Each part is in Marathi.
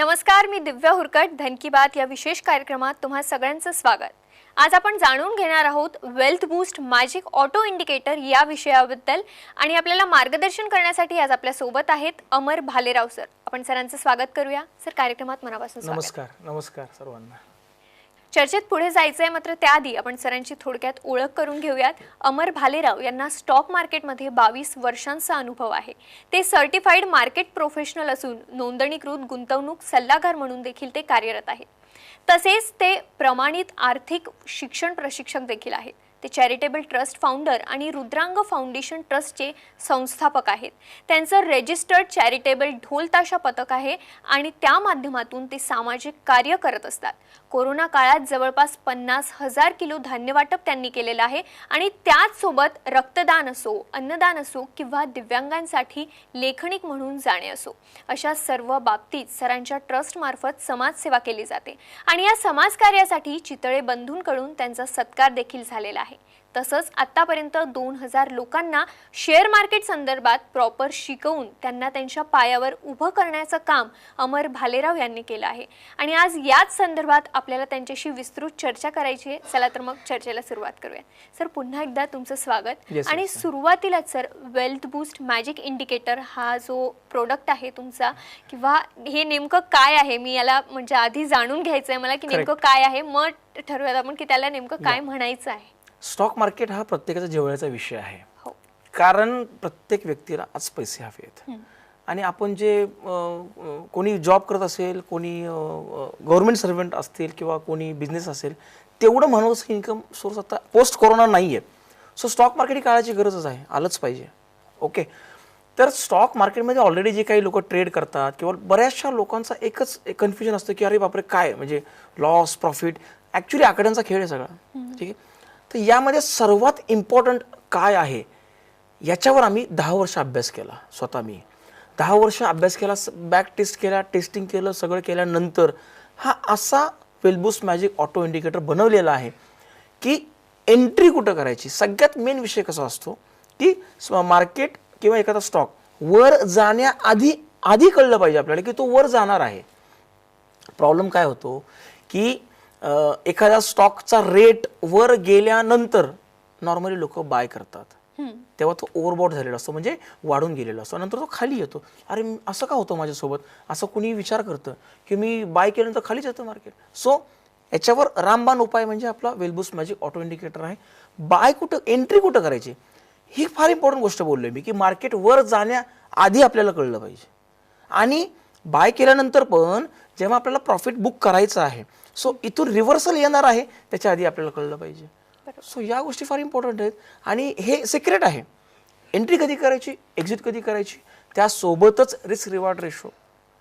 नमस्कार, मी दिव्या हुरकट. धन की बात या विशेष कार्यक्रमात तुम्हा सगळ्यांचं स्वागत. आज आपण जाणून घेणार आहोत wealth boost magic auto indicator या विषयाबद्दल आणि आपल्याला मार्गदर्शन करण्यासाठी आज आपल्या सोबत आहेत अमर भालेराव सर. आपण सरांचं स्वागत करूया. सर, कार्यक्रमात मनापासून स्वागत. नमस्कार. नमस्कार सर्वांना. चर्चेत पुढे जायचंय, मात्र त्याआधी आपण सरांची थोडक्यात ओळख करून घेऊयात. अमर भालेराव यांना स्टॉक मार्केटमध्ये 22 वर्षांचा अनुभव आहे. ते सर्टिफाईड मार्केट प्रोफेशनल असून नोंदणीकृत गुंतवणूक सल्लागार म्हणून देखील ते कार्यरत आहेत. तसेच ते प्रमाणित आर्थिक शिक्षण प्रशिक्षक देखील आहेत. ते चॅरिटेबल ट्रस्ट फाउंडर आणि रुद्रांग फाउंडेशन ट्रस्टचे संस्थापक आहेत. त्यांचं रजिस्टर्ड चॅरिटेबल ढोल ताशा पथक आहे आणि त्या माध्यमातून ते सामाजिक कार्य करत असतात. कोरोना काळात जवळपास 50,000 किलो धान्य वाटप त्यांनी केलेलं आहे आणि त्याच सोबत रक्तदान असो, अन्नदान असो किंवा दिव्यांगांसाठी लेखनिक म्हणून जाणे असो, अशा सर्व बाबतीत सरांच्या ट्रस्ट मार्फत समाजसेवा केली जाते आणि या समाजकार्यासाठी चितळे बंधूंकडून त्यांचा सत्कार देखील झालेला आहे. तसंच आतापर्यंत 2000 लोकांना शेअर मार्केट संदर्भात प्रॉपर शिकवून त्यांना त्यांच्या पायावर उभं करण्याचं काम अमर भालेराव यांनी केलं आहे आणि आज याच संदर्भात आपल्याला त्यांच्याशी विस्तृत चर्चा करायची आहे. चला तर मग चर्चेला सुरुवात करूया. सर, पुन्हा एकदा तुमचं स्वागत. आणि सुरुवातीलाच sir, wealth boost magic indicator हा जो प्रोडक्ट आहे तुमचा, किंवा हे नेमकं काय आहे, मी याला म्हणजे आधी जाणून घ्यायचंय मला की नेमकं काय आहे, मग ठरवूयात आपण की त्याला नेमकं काय म्हणायचं आहे. स्टॉक मार्केट हा प्रत्येकाचा जिव्हाळ्याचा विषय आहे. कारण प्रत्येक व्यक्तीला आज पैसे हवे आहेत आणि आपण जे कोणी जॉब करत असेल, कोणी गव्हर्नमेंट सर्व्हंट असतील किंवा कोणी बिझनेस असेल, तेवढं महत्त्वाचं इन्कम सोर्स आता पोस्ट कोरोना नाही आहे. सो स्टॉक मार्केट ही काळाची गरजच आहे, आलंच पाहिजे. ओके, तर स्टॉक मार्केटमध्ये ऑलरेडी जे काही लोक ट्रेड करतात किंवा बऱ्याचशा लोकांचा एकच कन्फ्युजन असतं की अरे बापरे काय, म्हणजे लॉस प्रॉफिट, ॲक्च्युली आकड्यांचा खेळ आहे सगळा. ठीक आहे, तर यामध्ये सर्वात इम्पॉर्टंट काय आहे याच्यावर आम्ही 10 वर्ष अभ्यास केला. स्वतः मी 10 वर्ष अभ्यास केला, बॅक टेस्ट केला, टेस्टिंग केलं, सगळं केल्यानंतर हा असा wealth boost magic auto indicator बनवलेला आहे की एंट्री कुठं करायची. सगळ्यात मेन विषय कसा असतो की मार्केट किंवा एखादा स्टॉक वर जाण्याआधी कळलं पाहिजे आपल्याला की तो वर जाणार आहे. प्रॉब्लेम काय होतो की एखाद्या स्टॉकचा रेट वर गेल्यानंतर नॉर्मली लोक बाय करतात, तेव्हा तो ओव्हरबॉट झालेला असतो, म्हणजे वाढून गेलेला असतो. नंतर तो खाली येतो. अरे असं का होतं माझ्यासोबत, असं कुणी विचार करतं की मी बाय केल्यानंतर खालीच येतं मार्केट. सो याच्यावर रामबाण उपाय म्हणजे आपला wealth boost magic auto indicator आहे. बाय कुठं, एंट्री कुठं करायची, ही फार इम्पॉर्टंट गोष्ट बोललोय मी की मार्केट वर जाण्याआधी आपल्याला कळलं पाहिजे आणि बाय केल्यानंतर पण जेव्हा आपल्याला प्रॉफिट बुक करायचं आहे, सो इथून रिव्हर्सल येणार आहे त्याच्या आधी आपल्याला कळलं पाहिजे. सो या गोष्टी फार इम्पॉर्टंट आहेत आणि हे सिक्रेट आहे. एंट्री कधी करायची, एक्झिट कधी करायची, त्यासोबतच रिस्क रिवॉर्ड रेशो,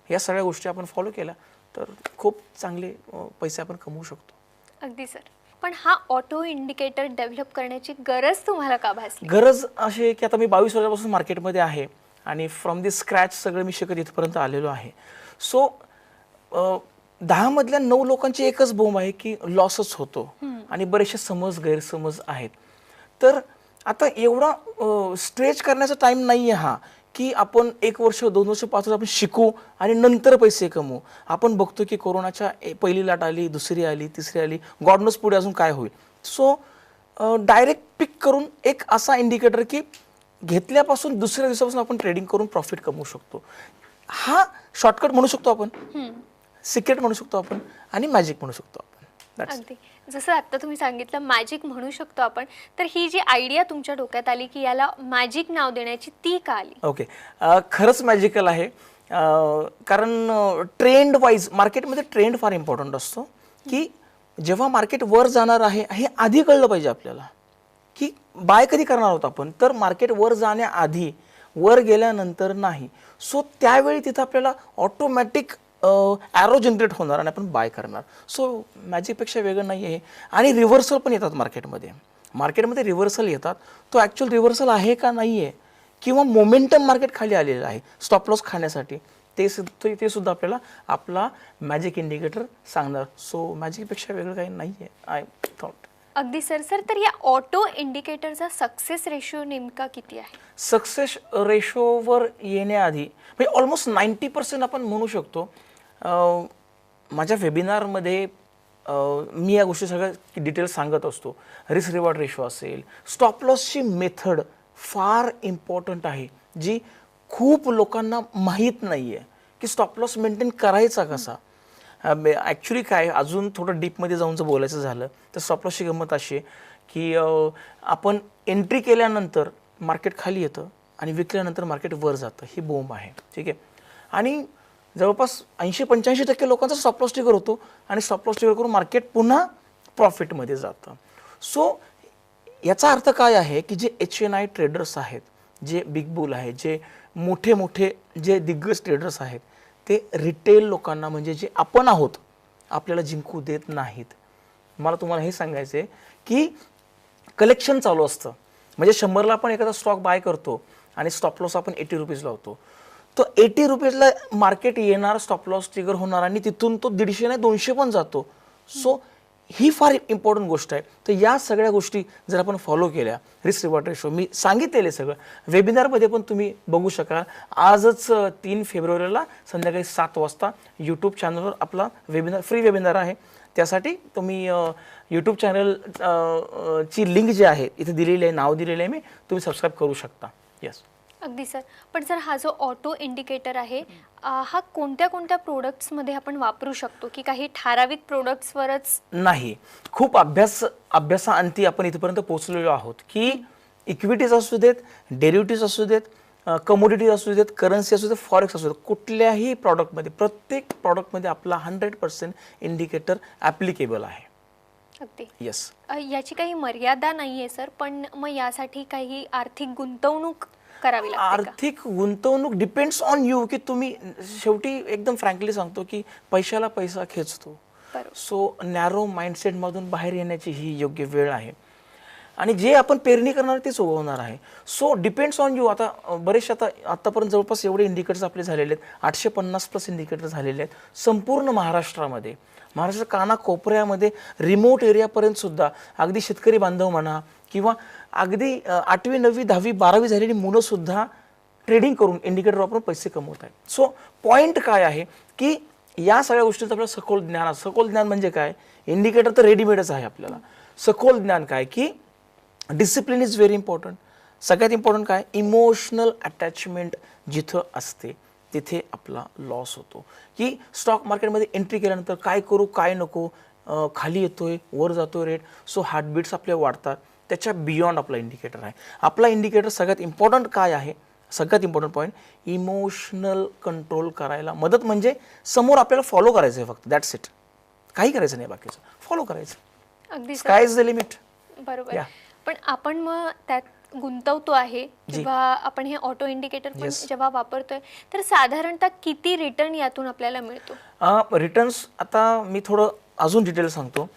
या सगळ्या गोष्टी आपण फॉलो केल्या तर खूप चांगले पैसे आपण कमवू शकतो. अगदी सर. पण हा ऑटो इंडिकेटर डेव्हलप करण्याची गरज तुम्हाला का भासली? गरज अशी आहे की आता मी 22 वर्षापासून मार्केटमध्ये आहे आणि फ्रॉम दी स्क्रॅच सगळं मी शिकत इथपर्यंत आलेलो आहे. सो 10 मधल्या 9 लोकांची एकच बोंब आहे की लॉसच होतो आणि बरेचसे गैरसमज आहेत. तर आता एवढा स्ट्रेच करण्याचा टाइम नाही आहे हा की आपण 1 वर्ष 2 वर्ष 5 वर्ष आपण शिकू आणि नंतर पैसे कमवू. आपण बघतो की कोरोनाच्या पहिली लाट आली, दुसरी आली, तिसरी आली, गॉड नोज पुढे अजून काय होईल. सो डायरेक्ट पिक करून एक असा इंडिकेटर की घेतल्यापासून दुसऱ्या दिवसापासून आपण ट्रेडिंग करून प्रॉफिट कमवू शकतो. हा शॉर्टकट म्हणू शकतो आपण, सिक्रेट म्हणू शकतो आपण आणि मॅजिक म्हणू शकतो आपण. अगदी जसं आता तुम्ही सांगितलं मॅजिक म्हणू शकतो आपण, तर ही जी आयडिया तुमच्या डोक्यात आली की याला मॅजिक नाव देण्याची, ती का आली? ओके, खरंच मॅजिकल आहे. कारण ट्रेंड वाईज मार्केटमध्ये ट्रेंड फार इम्पॉर्टंट असतो की जेव्हा मार्केट वर जाणार आहे हे आधी कळलं पाहिजे आपल्याला की बाय कधी करणार आहोत आपण, तर मार्केट वर जाण्याआधी, वर गेल्यानंतर नाही. सो त्यावेळी तिथं आपल्याला ऑटोमॅटिक ॲरो जनरेट होणार आणि आपण बाय करणार. सो मॅजिकपेक्षा वेगळं नाही आहे. आणि रिव्हर्सल पण येतात मार्केटमध्ये रिव्हर्सल येतात. तो ॲक्च्युअल रिव्हर्सल आहे का नाही आहे किंवा मोमेंटम मार्केट खाली आलेलं आहे स्टॉप लॉस खाण्यासाठी, ते सुद्धा आपल्याला आपला मॅजिक इंडिकेटर सांगणार. सो मॅजिकपेक्षा वेगळं काही नाही आहे, आय थॉट. अगदी सर. तर या ऑटो इंडिकेटरचा सक्सेस रेशो नेमका किती आहे? सक्सेस रेशोवर येण्याआधी म्हणजे ऑलमोस्ट 90% आपण म्हणू शकतो माझ्या वेबिनारमध्ये मी या गोष्टी सगळ्या डिटेल्स सांगत असतो. रिस्क रिवॉर्ड रेशो असेल, स्टॉप लॉसची मेथड फार इम्पॉर्टंट आहे, जी खूप लोकांना माहीत नाही आहे की स्टॉप लॉस मेंटेन करायचा कसा. ॲक्च्युली काय, अजून थोडं डीपमध्ये जाऊन जर बोलायचं झालं तर स्टॉप लॉसची गंमत अशी आहे की आपण एंट्री केल्यानंतर मार्केट खाली येतं आणि विकल्यानंतर मार्केट वर जातं, ही बोंब आहे. ठीक आहे. आणि जवळपास 80-85% लोकांचा स्टॉप लॉस ट्रिगर होतो आणि स्टॉप लॉस ट्रिगर करून मार्केट पुन्हा प्रॉफिटमध्ये जातं. सो याचा अर्थ काय आहे की जे HNI ट्रेडर्स आहेत, जे बिग बुल आहेत, जे मोठे मोठे जे दिग्गज ट्रेडर्स आहेत, ते रिटेल लोकांना म्हणजे जे आपण आहोत आपल्याला जिंकू देत नाहीत. मला तुम्हाला हे सांगायचं आहे की कलेक्शन चालू असतं. म्हणजे 100ला आपण एखादा स्टॉक बाय करतो आणि स्टॉप लॉस आपण 80 रुपीज लावतो. तो 80 रुपीजला मार्केट येणार, स्टॉप लॉस ट्रिगर होणार आणि तिथून तो 150 नाही 200 पण जातो. सो ही फार इम्पॉर्टंट गोष्ट आहे. तर या सगळ्या गोष्टी जर आपण फॉलो केल्या, रिस्क रिवॉर्ड रेशो मी सांगितलेले सगळं वेबिनारमध्ये पण तुम्ही बघू शकाल. आजच 3 फेब्रुवारीला संध्याकाळी 7 वाजता यूट्यूब चॅनलवर आपला वेबिनार, फ्री वेबिनार आहे. त्यासाठी तुम्ही यूट्यूब चॅनल ची लिंक जी आहे इथे दिलेली आहे, नाव दिलेलं आहे मी, तुम्ही सबस्क्राईब करू शकता. येस, अगदी सर. पण सर हा जो ऑटो इंडिकेटर आहे हा कोणत्या कोणत्या प्रोडक्ट्समध्ये आपण वापरू शकतो की काही ठराविक प्रोडक्ट्सवरच? नाही, खूप अभ्यासाअंती आपण इथपर्यंत पोहोचलेलो आहोत की इक्विटीज असू देत, डेरिव्हेटिव्ज असू देत, कमोडिटीज असू देत, करन्सी असू देत, फॉरेक्स असू देत, कुठल्याही प्रॉडक्टमध्ये, प्रत्येक प्रॉडक्टमध्ये आपला 100% इंडिकेटर ॲप्लिकेबल आहे. अगदी. येस. याची काही मर्यादा नाहीये सर, पण मग यासाठी काही आर्थिक गुंतवणूक करावी लागते का? आर्थिक गुंतवणूक डिपेंड्स ऑन यू, की तुम्ही शेवटी एकदम फ्रँकली सांगतो की पैशाला पैसा खेचतो. बरोबर. सो नॅरो माइंडसेटमधून बाहेर येण्याची ही योग्य वेळ आहे आणि जे आपण पेरणी करणार तेच उगवणार आहे. So depends on you. आता बरेचसे आतापर्यंत जवळपास एवढे इंडिकेटर्स आपले झालेले आहेत, 850+ इंडिकेटर झालेले आहेत संपूर्ण महाराष्ट्रामध्ये. महाराष्ट्र कानाकोपऱ्यामध्ये रिमोट एरियापर्यंत सुद्धा, अगदी शेतकरी बांधव म्हणा किंवा अगदी 8वी 9वी 10वी 12वी झालेली मुलं सुद्धा ट्रेडिंग करून इंडिकेटर वापरून पैसे कमवत आहेत. सो पॉईंट काय आहे की या सगळ्या गोष्टींचं आपल्याला सखोल ज्ञान आहे. सखोल ज्ञान म्हणजे काय, इंडिकेटर तर रेडीमेडच आहे आपल्याला. सखोल ज्ञान काय की डिसिप्लिन इज व्हेरी इम्पॉर्टंट. सगळ्यात इम्पॉर्टंट काय, इमोशनल अटॅचमेंट जिथं असते तिथे आपला लॉस होतो. की स्टॉक मार्केटमध्ये एंट्री केल्यानंतर काय करू काय नको, खाली येतोय वर जातोय रेट, सो हार्टबीट्स आपले वाढतात. त्याच्या बियॉन्ड आपला इंडिकेटर आहे. आपला इंडिकेटर सगळ्यात इम्पॉर्टंट काय आहे, सगळ्यात इम्पॉर्टंट पॉईंट, इमोशनल कंट्रोल करायला मदत. म्हणजे समोर आपल्याला फॉलो करायचं आहे फक्त, दॅट्स इट. काही करायचं नाही बाकीचं, फॉलो करायचं. अगदी sir. Sky is the limit. बरोबर. पण आपण मग त्यात गुंतवतो आहे किंवा आपण हे ऑटो इंडिकेटर पण जेव्हा वापरतोय तर साधारणतः किती रिटर्न यातून आपल्याला मिळतो? रिटर्न्स आता मी थोडं अजून डिटेल सांगतो.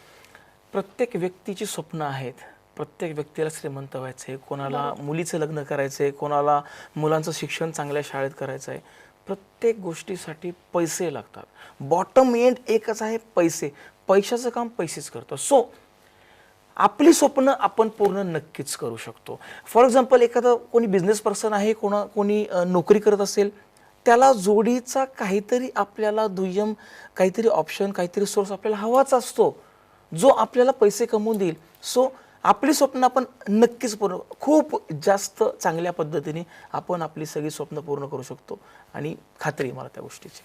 प्रत्येक व्यक्तीची स्वप्न आहेत. प्रत्येक व्यक्तीला श्रीमंत व्हायचं आहे, कोणाला मुलीचं लग्न करायचं आहे, कोणाला मुलांचं शिक्षण चांगल्या शाळेत करायचं आहे. प्रत्येक गोष्टीसाठी पैसे लागतात. बॉटम एंड एकच आहे, पैसे. पैशाचं काम पैसेच करतो. सो आपली स्वप्न आपण पूर्ण नक्कीच करू शकतो. फॉर एक्झाम्पल एखादा कोणी बिझनेस पर्सन आहे, कोणी नोकरी करत असेल, त्याला जोडीचा काहीतरी आपल्याला दुय्यम काहीतरी ऑप्शन, काहीतरी सोर्स आपल्याला हवाच असतो जो आपल्याला पैसे कमवून देईल. सो आपली स्वप्न आपण नक्कीच पूर्ण, खूप जास्त चांगल्या पद्धतीने आपण आपली सगळी स्वप्न पूर्ण करू शकतो आणि खात्री आहे मला त्या गोष्टीची.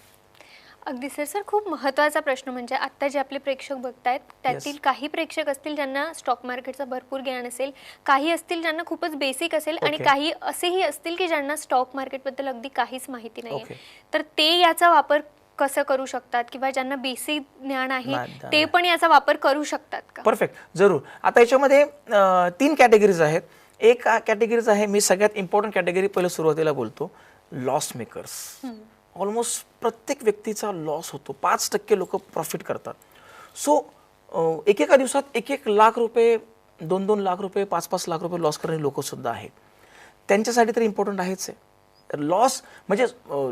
अगदी सर. सर खूप महत्त्वाचा प्रश्न म्हणजे आत्ता जे आपले प्रेक्षक बघतायत त्यातील काही प्रेक्षक असतील ज्यांना स्टॉक मार्केटचं भरपूर ज्ञान असेल, काही असतील ज्यांना खूपच बेसिक असेल आणि काही असेही असतील की ज्यांना स्टॉक मार्केटबद्दल अगदी काहीच माहिती नाहीये. तर ते याचा वापर कसं करू शकतात किंवा ज्यांना बेसिक ज्ञान आहे ते पण याचा वापर करू शकतात का? परफेक्ट, जरूर. आता याच्यामध्ये 3 कॅटेगरीज आहेत. एक कॅटेगरीज आहे, मी सगळ्यात इम्पॉर्टंट कॅटेगरी पहिलं सुरुवातीला बोलतो, लॉस मेकर्स. ऑलमोस्ट प्रत्येक व्यक्तीचा लॉस होतो. 5% लोक प्रॉफिट करतात. सो एकेका दिवसात 1-1 लाख रुपये, 2-2 लाख रुपये, 5-5 लाख रुपये लॉस करणारे लोक सुद्धा आहेत. त्यांच्यासाठी तर इम्पॉर्टंट आहेच आहे. लॉस म्हणजे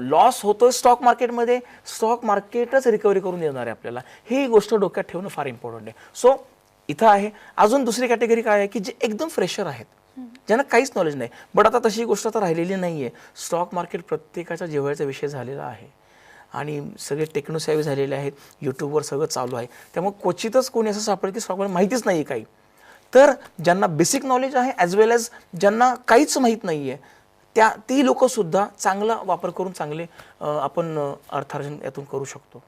लॉस होतोय स्टॉक मार्केटमध्ये, स्टॉक मार्केटच रिकव्हरी करून देणार आहे आपल्याला, ही गोष्ट डोक्यात ठेवणं फार इम्पॉर्टंट आहे. सो इथं आहे. अजून दुसरी कॅटेगरी काय आहे की जे एकदम फ्रेशर आहेत, ज्यांना काहीच नॉलेज नाही. बट आता तशी गोष्ट तर राहिलेली नाही आहे. स्टॉक मार्केट प्रत्येकाच्या जिव्हाळ्याचा विषय झालेला आहे. आणि सगळे टेक्नो सेव्ही झालेले आहेत, यूट्यूबवर सगळं चालू आहे. त्यामुळे क्वचितच कोणी असं सापडेल की स्टॉक माहितीच नाही आहे काही. तर ज्यांना बेसिक नॉलेज आहे ॲज वेल ॲज ज्यांना काहीच माहीत नाही आहे, ती लोकंसुद्धा चांगला वापर करून चांगले आपण अर्थार्जन यातून करू शकतो.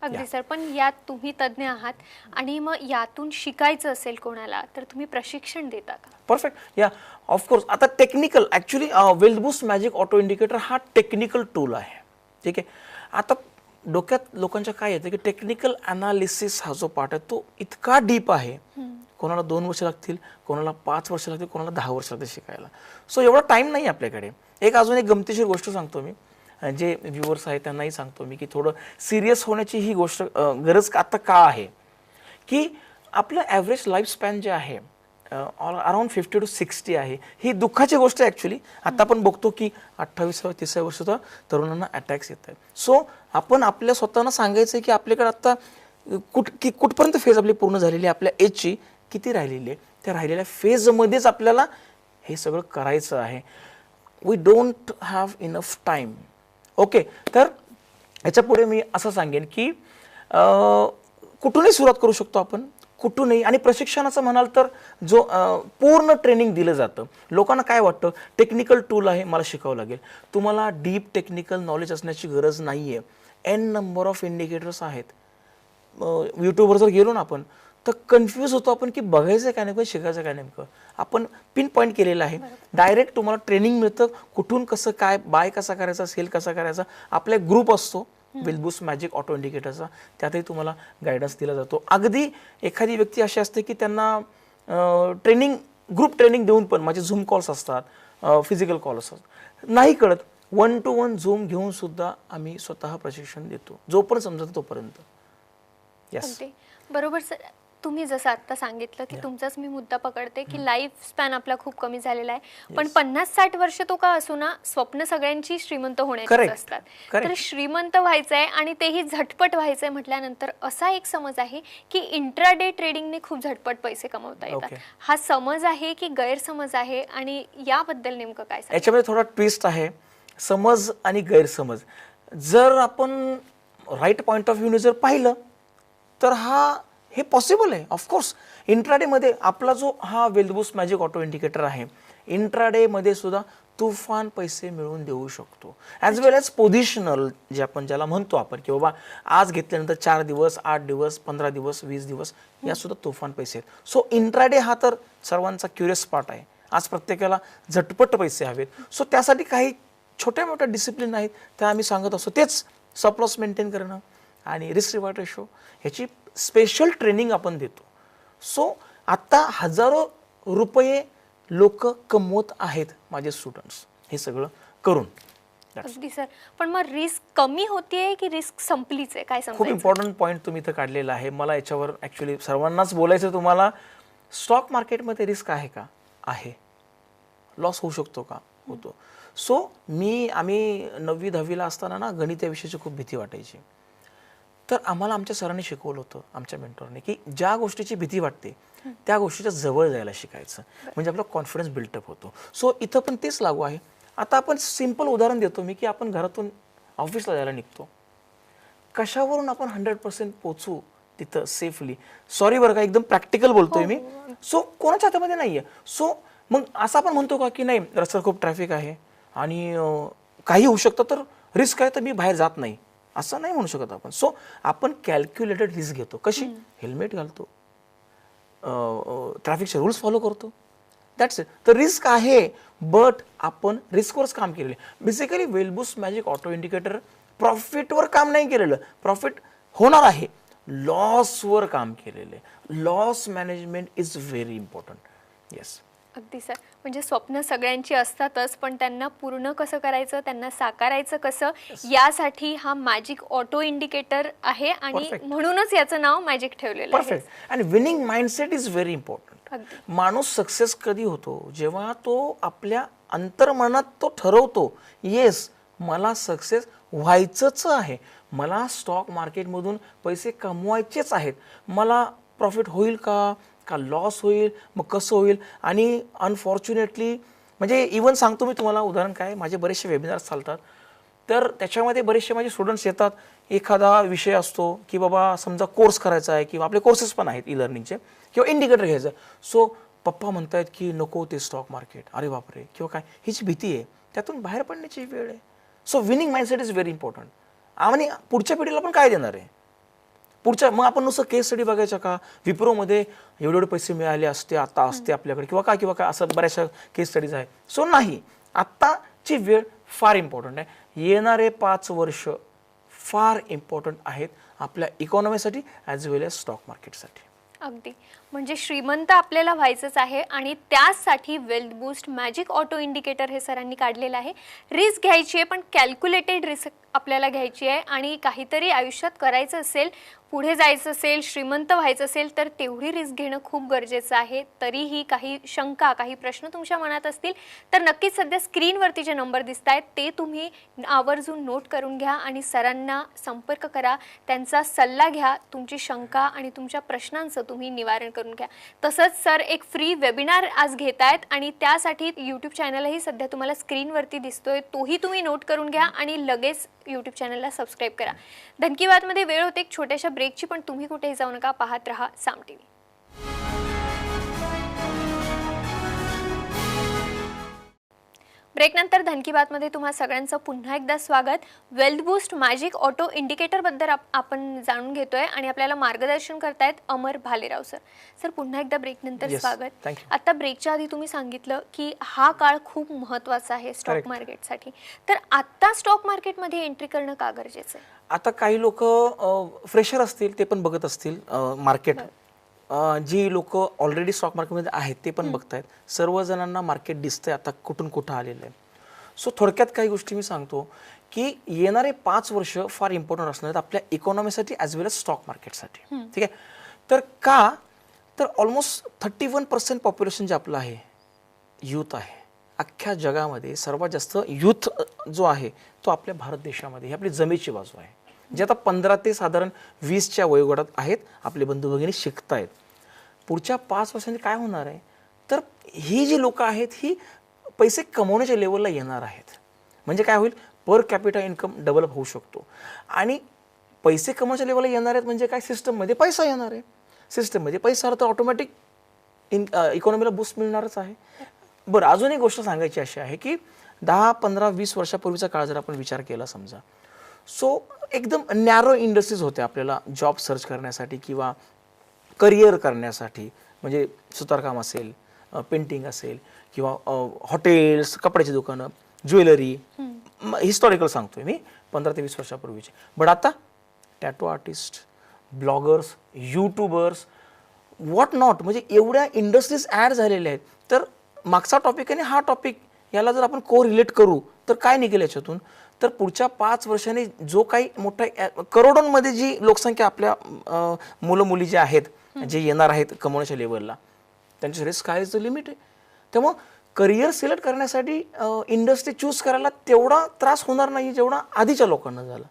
अगदी सर, पण यात तुम्ही तज्ज्ञ आहात आणि मग यातून शिकायचं असेल कोणाला तर तुम्ही प्रशिक्षण देता का? परफेक्ट, या ऑफकोर्स. आता technical actually wealth boost magic auto indicator हा टेक्निकल टूल आहे. ठीक आहे. आता डोक्यात लोकांच्या काय येतं की टेक्निकल ॲनालिसिस हा जो पार्ट आहे तो इतका डीप आहे, कोणाला 2 वर्ष लागतील, कोणाला 5 वर्ष लागतील, कोणाला 10 वर्ष लागतील शिकायला. सो एवढा टाईम नाही आपल्याकडे. अजून एक गमतीशीर गोष्ट सांगतो मी, जे व्ह्युअर्स आहेत त्यांनाही सांगतो मी की थोडं सिरियस होण्याची ही गोष्ट गरज आता का आहे की आपलं ॲव्हरेज लाईफ स्पॅन जे आहे अराउंड 50 to 60 आहे. ही दुःखाची गोष्ट आहे ॲक्च्युली. आता आपण बघतो की 28-30 वर्ष सुद्धा तरुणांना अटॅक्स येत आहेत. सो आपण आपल्या स्वतःला सांगायचं आहे की आपल्याकडे आता कुठपर्यंत फेज आपली पूर्ण झालेली आहे, आपल्या एजची किती राहिलेली आहे, त्या राहिलेल्या फेजमध्येच आपल्याला हे सगळं करायचं आहे. We don't have enough time. Okay, तर याच्या पुढे मी असं सांगेन की कुठूनही सुरुवात करू शकतो आपण, कुठूनही. आणि प्रशिक्षणाचं म्हणाल तर जो पूर्ण ट्रेनिंग दिलं जातं. लोकांना काय वाटतं टेक्निकल टूल आहे मला शिकावं लागेल. तुम्हाला डीप टेक्निकल नॉलेज असण्याची गरज नाही आहे. एन नंबर ऑफ इंडिकेटर्स आहेत. यूट्यूबवर जर गेलो ना आपण तर कन्फ्यूज होतो आपण की बघायचं काय नेमकं, शिकायचं काय नेमकं. आपण पिन पॉईंट केलेलं आहे. डायरेक्ट तुम्हाला ट्रेनिंग मिळतं, कुठून कसं काय बाय कसा करायचा, सेल कसा करायचा. आपला ग्रुप असतो वेल्थ बूस्ट मॅजिक ऑटो इंडिकेटरचा, त्यातही तुम्हाला गायडन्स दिला जातो. अगदी एखादी व्यक्ती अशी असते की त्यांना ग्रुप ट्रेनिंग देऊन पण, माझे झूम कॉल्स असतात, फिजिकल कॉल असतात, नाही कळत 1 to 1 झूम घेऊन सुद्धा आम्ही स्वतः प्रशिक्षण देतो, जोपर्यंत समजतं तोपर्यंत. येस, बरोबर सर. तुम्ही जसं आता सांगितलं की तुमचाच मी मुद्दा पकडते की लाईफ स्पॅन आपला खूप कमी झालेला आहे, पण 50-60 वर्ष तो का असो ना, स्वप्न सगळ्यांची श्रीमंत होण्याची असतात. तर श्रीमंत व्हायचंय आणि तेही झटपट व्हायचंय म्हटल्यानंतर असा एक समज आहे की इंट्राडे ट्रेडिंगने खूप झटपट पैसे कमवता येतात. हा समज आहे की गैरसमज आहे, आणि याबद्दल नेमकं काय सांगाल? याच्यामध्ये थोडा ट्विस्ट आहे, समज आणि गैरसमज. जर आपण राईट पॉइंट ऑफ व्ह्यूने जर पाहिलं तर हे पॉसिबल आहे. ऑफकोर्स इंट्राडेमध्ये आपला जो हा wealth boost magic auto indicator आहे, इंट्राडेमध्ये सुद्धा तुफान पैसे मिळवून देऊ शकतो. ॲज वेल ॲज पोझिशनल जे आपण ज्याला म्हणतो आपण की बाबा आज घेतल्यानंतर 4 दिवस, 8 दिवस, 15 दिवस, 20 दिवस या सुद्धा तुफान पैसे आहेत. सो इंट्राडे हा तर सर्वांचा क्युरियस पार्ट आहे. आज प्रत्येकाला झटपट पैसे हवेत. सो त्यासाठी काही छोट्या मोठ्या डिसिप्लिन आहेत त्या आम्ही सांगत असतो. तेच स्टॉप लॉस मेंटेन करणं आणि रिस्क रिवॉर्ड रेशो ह्याची स्पेशल ट्रेनिंग आपण देतो. सो आता हजारो रुपये लोक कमवत आहेत माझे स्टुडंट्स हे सगळं करून. अगदी सर, पण मग रिस्क कमी होतीये की रिस्क संपलीच आहे, काय समजायचं? खूप इम्पॉर्टंट पॉईंट तुम्ही इथं काढलेला आहे. मला याच्यावर ॲक्च्युली सर्वांनाच बोलायचं. तुम्हाला स्टॉक मार्केटमध्ये रिस्क आहे का? आहे. लॉस होऊ शकतो का? होतो. सो आम्ही 9वी 10वीला असताना ना गणित या विषयाची खूप भीती वाटायची. तर आम्हाला आमच्या सरांनी शिकवलं होतं, आमच्या मेंटॉरने, की ज्या गोष्टीची भीती वाटते त्या गोष्टीच्या जवळ जायला शिकायचं, म्हणजे आपला कॉन्फिडन्स बिल्टअप होतो. सो इथं पण तेच लागू आहे. आता आपण सिम्पल उदाहरण देतो मी की आपण घरातून ऑफिसला जायला निघतो, कशावरून आपण 100% पोचू तिथं सेफली? सॉरी बरं का, एकदम प्रॅक्टिकल बोलतोय मी. सो कोणाच्या हातामध्ये नाहीये. सो मग असं आपण म्हणतो का की नाही रस्त्यावर खूप ट्रॅफिक आहे आणि काही होऊ शकतं तर रिस्क आहे तर मी बाहेर जात नाही, असं नाही म्हणू शकत आपण. सो आपण कॅल्क्युलेटेड रिस्क घेतो. कशी? हेल्मेट घालतो, ट्रॅफिकचे रूल्स फॉलो करतो, दॅट्स इट. तर रिस्क आहे, बट आपण रिस्कवरच काम केलेलं आहे. Basically wealth boost magic auto indicator प्रॉफिटवर काम नाही केलेलं. प्रॉफिट होणार आहे, लॉसवर काम केलेलं आहे. Loss management is very important. Yes, अगदी सर. म्हणजे स्वप्न सगळ्यांची असतातच, पण त्यांना पूर्ण कसं करायचं, त्यांना साकारायचं कसं, यासाठी हा मॅजिक ऑटो इंडिकेटर आहे आणि म्हणूनच याचं नाव मॅजिक ठेवलेलं आहे. परफेक्ट. आणि winning mindset is very important. माणूस सक्सेस कधी होतो? जेव्हा तो आपल्या अंतर्मनात तो ठरवतो, येस मला सक्सेस व्हायचंच आहे, मला स्टॉक मार्केटमधून पैसे कमवायचेच आहेत, मला प्रॉफिट होईल का लॉस होईल, मग कसं होईल. आणि अनफॉर्च्युनेटली म्हणजे इवन सांगतो मी तुम्हाला उदाहरण काय, माझे बरेचसे वेबिनार्स चालतात, तर त्याच्यामध्ये बरेचसे माझे स्टुडंट्स येतात, एखादा विषय असतो की बाबा समजा कोर्स करायचा आहे किंवा आपले कोर्सेस पण आहेत ई लर्निंगचे किंवा इंडिकेटर घ्यायचं आहे. सो पप्पा म्हणतायत की नको ते स्टॉक मार्केट, अरे बापरे, किंवा काय, हीच भीती आहे, त्यातून बाहेर पडण्याची वेळ आहे. So winning mindset is very important. आणि पुढच्या पिढीला पण काय देणार आहे पुढच्या, मग आपण नुसतं केस स्टडी बघायचा का, विप्रोमध्ये एवढे एवढे पैसे मिळाले असते, आता असते आपल्याकडे किंवा काय असं बऱ्याचशा केस स्टडीज आहे. सो नाही, आत्ताची वेळ फार इम्पॉर्टंट आहे. येणारे 5 वर्ष फार इम्पॉर्टंट आहेत आपल्या इकॉनॉमीसाठी ॲज वेल एज स्टॉक मार्केटसाठी. अगदी, म्हणजे श्रीमंत आपल्याला व्हायचंच आहे आणि त्यासाठी wealth boost magic auto indicator हे सरांनी काढलेलं आहे. रिस्क घ्यायची आहे, पण कॅल्क्युलेटेड रिस्क आपल्याला घ्यायची आहे. आणि काहीतरी आयुष्यात करायचं असेल, पुढे जायचं असेल, श्रीमंत व्हायचं असेल तर तेवढी रिस्क घेणं खूप गरजेचं आहे. तरीही काही शंका, काही प्रश्न तुमच्या मनात असतील तर नक्कीच सध्या स्क्रीनवरती जे नंबर दिसत आहेत ते तुम्ही आवर्जून नोट करून घ्या आणि सरांना संपर्क करा, त्यांचा सल्ला घ्या, तुमची शंका आणि तुमच्या प्रश्नांचं तुम्ही निवारण करून घ्या. तसंच सर एक फ्री वेबिनार आज घेत आहेत आणि त्यासाठी यूट्यूब चॅनलही सध्या तुम्हाला स्क्रीनवरती दिसतोय, तोही तुम्ही नोट करून घ्या आणि लगेच यूट्यूब चॅनलला सबस्क्राईब करा. धन की बातमध्ये वेळ होते एक छोट्याशा ब्रेकची, पण तुम्ही कुठेही जाऊ नका, पाहत रहा साम टीव्ही. ब्रेकनंतर धन की बातमध्ये तुम्हा सगळ्यांचं पुन्हा एकदा स्वागत. Wealth boost magic auto indicator बद्दल आपण जाणून घेतोय आणि आपल्याला मार्गदर्शन करतायत अमर भालेराव सर. सर पुन्हा एकदा ब्रेकनंतर स्वागत. आता ब्रेकच्या आधी तुम्ही सांगितलं की हा काळ खूप महत्त्वाचा आहे स्टॉक मार्केटसाठी, तर आता स्टॉक मार्केटमध्ये एंट्री करणं का गरजेचं आहे? आता काही लोक फ्रेशर असतील, ते पण बघत असतील मार्केट. जी लोक ऑलरेडी स्टॉक मार्केटमध्ये आहेत ते पण बघतायत. सर्वजणांना मार्केट दिसतंय आता कुठून कुठं आलेलं आहे. सो थोडक्यात काही गोष्टी मी सांगतो की येणारे 5 वर्ष फार इम्पॉर्टंट असणार आहेत आपल्या इकॉनॉमीसाठी ॲज वेल एज स्टॉक मार्केटसाठी. ठीक आहे, तर का, तर ऑलमोस्ट 31% पॉप्युलेशन जे आपलं आहे यूथ आहे. अख्ख्या जगामध्ये सर्वात जास्त यूथ जो आहे तो आपल्या भारत देशामध्ये, ही आपली जमेची बाजू आहे, जे आता 15 ते साधारण 20च्या वयोगटात आहेत. आपले बंधू भगिनी शिकतायत. पुढच्या 5 वर्षांनी काय होणार आहे, तर ही जी लोक आहेत ही पैसे कमवण्याच्या लेवलला येणार आहेत. म्हणजे काय होईल, पर कॅपिटल इन्कम डेव्हलप होऊ शकतो. आणि पैसे कमवण्याच्या लेवलला येणार आहेत म्हणजे काय, सिस्टममध्ये पैसा येणार आहे. सिस्टममध्ये पैसा आला तर ऑटोमॅटिक इकॉनॉमीला बूस्ट मिळणारच आहे. बरं, अजून एक गोष्ट सांगायची अशी आहे की 10, 15, 20 वर्षापूर्वीचा काळ जर आपण विचार केला समजा, सो एकदम नॅरो इंडस्ट्रीज होत्या आपल्याला जॉब सर्च करण्यासाठी किंवा करिअर करण्यासाठी. म्हणजे सुतारकाम असेल, पेंटिंग असेल किंवा हॉटेल्स, कपड्याची दुकानं, ज्वेलरी, हिस्टॉरिकल सांगतोय मी 15 ते 20 वर्षापूर्वीचे. बट आता tattoo artist, bloggers, YouTubers, what not, म्हणजे एवढ्या इंडस्ट्रीज ॲड झालेल्या आहेत. तर मागचा टॉपिक आणि हा टॉपिक याला जर आपण को रिलेट करू तर काय निघेल याच्यातून, तर पुढच्या 5 वर्षांनी जो काही मोठा करोडोंमध्ये जी लोकसंख्या आपल्या मुलं मुली जे आहेत, जे येणार आहेत कमवण्याच्या लेवलला, त्यांच्यासाठी स्काय इज द लिमिट आहे. त्यामुळं करिअर सिलेक्ट करण्यासाठी इंडस्ट्री चूज करायला तेवढा त्रास होणार नाही जेवढा आधीच्या लोकांना झाला.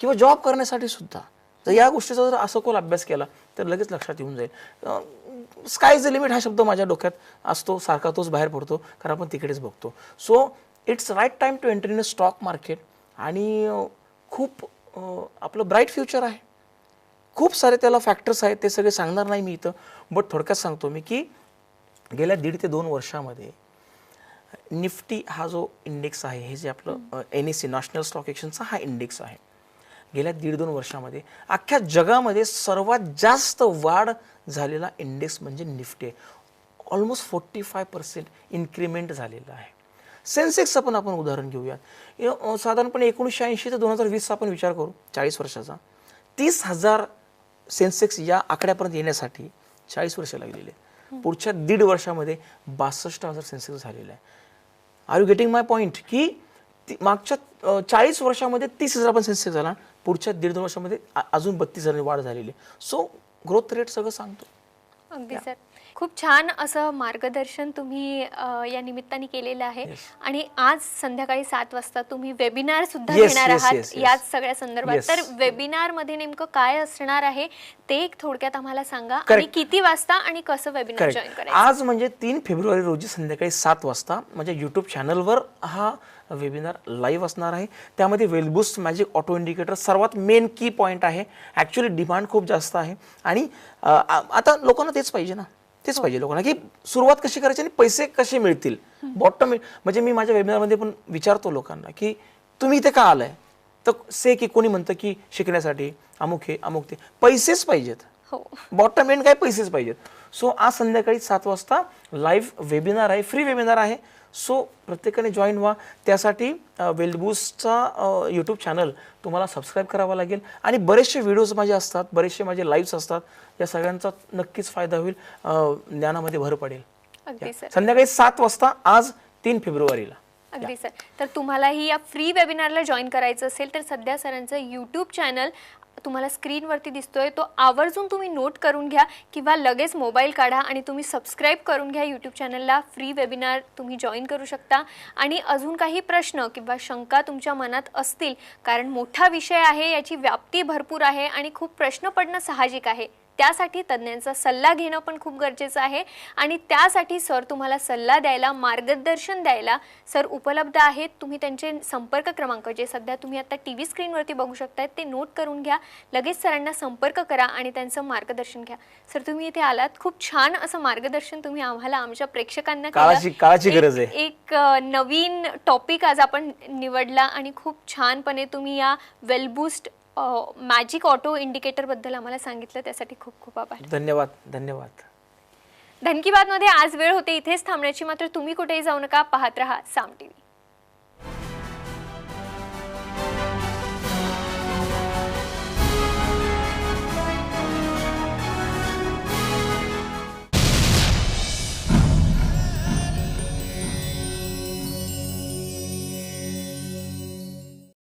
किंवा जॉब करण्यासाठी सुद्धा जर या गोष्टीचा जर असखोल अभ्यास केला तर लगेच लक्षात येऊन जाईल. स्काय इज द लिमिट हा शब्द माझ्या डोक्यात असतो सारखा, तोच बाहेर पडतो कारण आपण तिकडेच बघतो. So it's right time to enter in a stock market. आणि खूप आपलं ब्राईट फ्युचर आहे. खूप सारे त्याला फॅक्टर्स आहेत, ते सगळे सांगणार नाही मी इथं, बट थोडक्यात सांगतो मी की गेल्या 1.5 ते 2 वर्षामध्ये निफ्टी हा जो इंडेक्स आहे, हे जे आपलं NSE नॅशनल स्टॉक एक्सचेंजचा हा इंडेक्स आहे, गेल्या 1.5-2 वर्षामध्ये अख्ख्या जगामध्ये सर्वात जास्त वाढ झालेला इंडेक्स म्हणजे निफ्टी आहे. ऑलमोस्ट 45% इन्क्रीमेंट झालेलं आहे. सेन्सेक्सचं पण आपण उदाहरण घेऊयात. साधारणपणे 1980 ते 2020चा आपण विचार करू, 40 वर्षाचा, 30,000 सेन्सेक्स या आकड्यापर्यंत येण्यासाठी 40 वर्ष लागलेले. पुढच्या 1.5 वर्षामध्ये 62,000 सेन्सेक्स झालेले आहे. Are you getting my point, की मागच्या 40 वर्षामध्ये 30,000 पण सेन्सेक्स झाला, पुढच्या 1.5-2 वर्षामध्ये अजून 32,000 वाढ झालेली. सो ग्रोथ रेट सगळं सांगतो. अगदी सर. खूप छान असं मार्गदर्शन तुम्ही या निमित्ताने केलेलं आहे. Yes. आणि आज संध्याकाळी 7 वाजता तुम्ही वेबिनार सुद्धा Yes, घेणार yes, आहात yes, yes. याच सगळ्या संदर्भात. Yes. तर वेबिनार मध्ये नेमकं काय असणार आहे ते एक थोडक्यात आम्हाला सांगा. आणि Correct. किती वाजता आणि कसं वेबिनार जॉईन करेक्ट. करायचं. आज म्हणजे 3 फेब्रुवारी रोजी संध्याकाळी 7 वाजता म्हणजे यूट्यूब चॅनलवर हा वेबिनार लाईव्ह असणार आहे. त्यामध्ये वेलबूस्ट मॅजिक ऑटो इंडिकेटर सर्वात मेन की पॉईंट आहे. ॲक्च्युली डिमांड खूप जास्त आहे आणि आता लोकांना तेच पाहिजे ना, तेच पाहिजे लोकांना की सुरुवात कशी करायची आणि पैसे कसे मिळतील. बॉटम म्हणजे मी माझ्या वेबिनारमध्ये पण विचारतो लोकांना की तुम्ही इथे का आलाय, तर से की कोणी म्हणतं की शिकण्यासाठी, अमुक हे अमुक ते, पैसेच पाहिजेत. हो. बॉटम एंड काय पैसेच पाहिजेत. सो आज संध्याकाळी 7 वाजता लाईव्ह वेबिनार आहे, फ्री वेबिनार आहे. सो प्रत्येकाने जॉईन व्हा. त्यासाठी वेलबूस्टचा यूट्यूब चॅनल तुम्हाला सबस्क्राईब करावा लागेल आणि बरेचसे व्हिडिओज माझे असतात, बरेचसे माझे लाईव्हस असतात. या सगळ्यांचा नक्कीच फायदा होईल, ज्ञानामध्ये भर पडेल. अगदी सर. संध्याकाळी 7 वाजता आज 3 फेब्रुवारीला. अगदी सर. तर तुम्हालाही या फ्री वेबिनारला जॉईन करायचं असेल तर सध्या सरांचं यूट्यूब चॅनल तुम्हाला स्क्रीनवरती दिसतोय, तो आवर्जून तुम्ही नोट करून घ्या किंवा लगेच मोबाईल काढा आणि तुम्ही सबस्क्राईब करून घ्या यूट्यूब चॅनलला. फ्री वेबिनार तुम्ही जॉईन करू शकता. आणि अजून काही प्रश्न किंवा शंका तुमच्या मनात असतील, कारण मोठा विषय आहे, याची व्याप्ती भरपूर आहे आणि खूप प्रश्न पडणं साहजिक आहे, त्यासाठी तज्ज्ञांचा सल्ला घेणं पण खूप गरजेचं आहे. आणि त्यासाठी सर तुम्हाला सल्ला द्यायला, मार्गदर्शन द्यायला सर उपलब्ध आहेत. तुम्ही त्यांचे संपर्क क्रमांक जे सध्या तुम्ही आता टीव्ही स्क्रीनवरती बघू शकताय ते नोट करून घ्या. लगेच सरांना संपर्क करा आणि त्यांचं मार्गदर्शन घ्या. सर तुम्ही इथे आलात, खूप छान असं मार्गदर्शन तुम्ही आम्हाला, आमच्या प्रेक्षकांना काळाची गरज आहे. एक नवीन टॉपिक आज आपण निवडला आणि खूप छानपणे तुम्ही या वेलबूस्ट मॅजिक ऑटो इंडिकेटर बद्दल आम्हाला सांगितलं, त्यासाठी खूप खूप आभार. धन्यवाद. धन्यवाद. धन की बात मध्ये आज वेळ होते इथेच थांबण्याची, मात्र तुम्ही कुठेही जाऊ नका, पाहत रहा साम टीव्ही.